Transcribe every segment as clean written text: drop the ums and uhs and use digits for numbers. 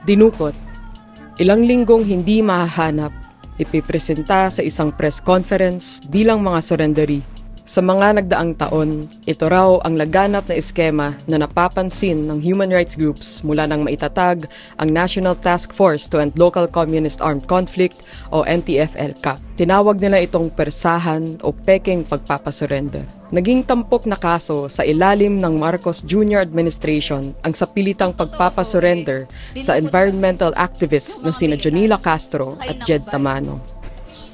Dinukot. Ilang linggong hindi mahahanap, ipipresenta sa isang press conference bilang mga surrendery. Sa mga nagdaang taon, ito raw ang laganap na eskema na napapansin ng human rights groups mula nang maitatag ang National Task Force to End Local Communist Armed Conflict o NTF-ELCAC. Tinawag nila itong persahan o peking pagpapasurrender. Naging tampok na kaso sa ilalim ng Marcos Jr. administration ang sapilitang pagpapasurrender sa environmental activists na sina Jonila Castro at Jed Tamano.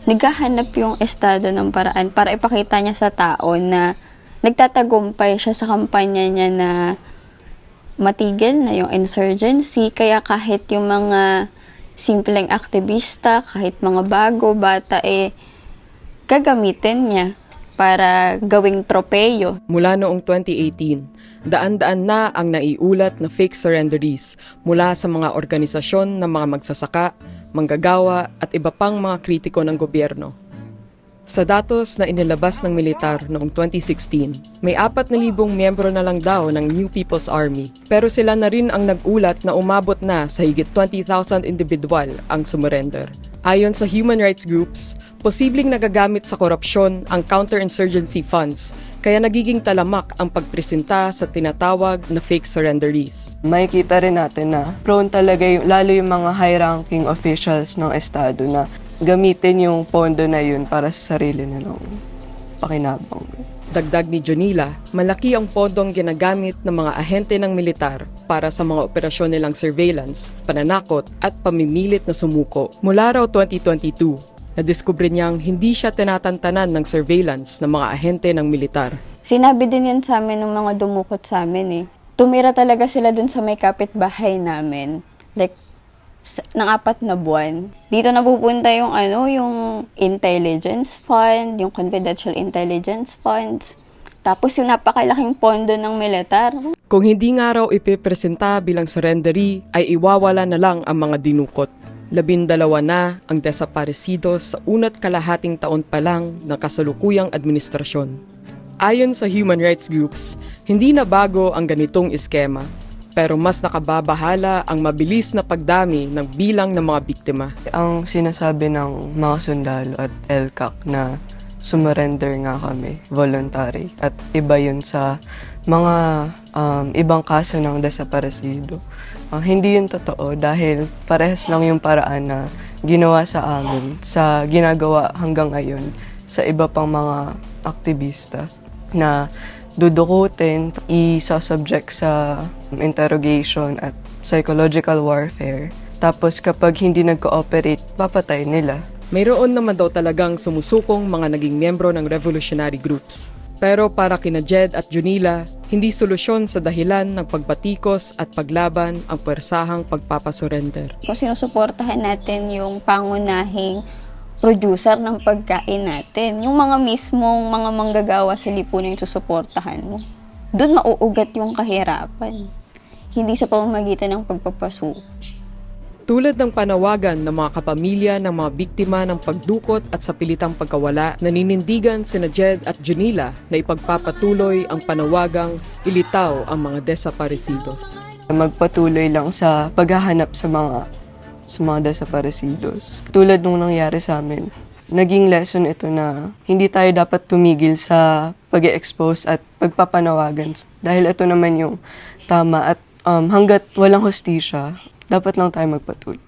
Naghahanap yung estado ng paraan para ipakita niya sa tao na nagtatagumpay siya sa kampanya niya na matigil na yung insurgency. Kaya kahit yung mga simpleng aktivista, kahit mga bago, bata, gagamitin niya para gawing tropeyo. Mula noong 2018, daan-daan na ang naiulat na fake surrenderies mula sa mga organisasyon ng mga magsasaka, manggagawa at iba pang mga kritiko ng gobyerno. Sa datos na inilabas ng militar noong 2016, may 4,000 miyembro na lang daw ng New People's Army. Pero sila na rin ang nag-ulat na umabot na sa higit 20,000 individual ang sumurrender. Ayon sa human rights groups, posibleng nagagamit sa korupsyon ang counterinsurgency funds, kaya nagiging talamak ang pagpresenta sa tinatawag na fake surrenderies. Makikita rin natin na prone talaga lalo yung mga high-ranking officials ng estado na gamitin yung pondo na yun para sa sarili nilang pakinabang. Dagdag ni Jonila, malaki ang pondong ginagamit ng mga ahente ng militar para sa mga operasyon nilang surveillance, pananakot at pamimilit na sumuko. Mula raw 2022, nadiskubre niyang hindi siya tinatantanan ng surveillance ng mga ahente ng militar. Sinabi din yun sa amin ng mga dumukot sa amin Tumira talaga sila dun sa may kapitbahay namin. Like, ng 4 na buwan. Dito napupunta yung yung intelligence fund, yung confidential intelligence funds. Tapos yung napakalaking pondo ng militar. Kung hindi nga raw ipipresenta bilang surrendery, ay iwawala na lang ang mga dinukot. 12 na ang desaparecidos sa una't kalahating taon pa lang ng kasalukuyang administrasyon. Ayon sa human rights groups, hindi na bago ang ganitong eskema, pero mas nakababahala ang mabilis na pagdami ng bilang ng mga biktima. Ang sinasabi ng mga sundalo at ELCAC na sumurrender nga kami, voluntary, at iba yun sa mga ibang kaso ng desaparecido. Hindi yun totoo dahil parehas lang yung paraan na ginawa sa amin, sa ginagawa hanggang ngayon sa iba pang mga aktivista na dudukutin, isa-subject sa interrogation at psychological warfare. Tapos kapag hindi nag-cooperate, papatay nila. Mayroon naman daw talagang sumusukong mga naging miyembro ng revolutionary groups. Pero para kina Jed at Jonila, hindi solusyon sa dahilan ng pagbatikos at paglaban ang puwersahang pagpapasurrender. Kung sinusuportahan natin yung pangunahing producer ng pagkain natin, yung mga mismong mga manggagawa sa lipunan yung susuportahan mo, doon mauugat yung kahirapan. Hindi sa pamamagitan ng pagpapasuko. Tulad ng panawagan ng mga kapamilya ng mga biktima ng pagdukot at sapilitang pagkawala, naninindigan sina Jed at Jonila na ipagpapatuloy ang panawagang ilitaw ang mga desaparecidos. Magpatuloy lang sa paghahanap sa mga desaparecidos. Tulad nung nangyari sa amin, naging lesson ito na hindi tayo dapat tumigil sa pag-expose at pagpapanawagan dahil ito naman yung tama at hanggat walang hustisya, dapat lang tayo magpatuloy.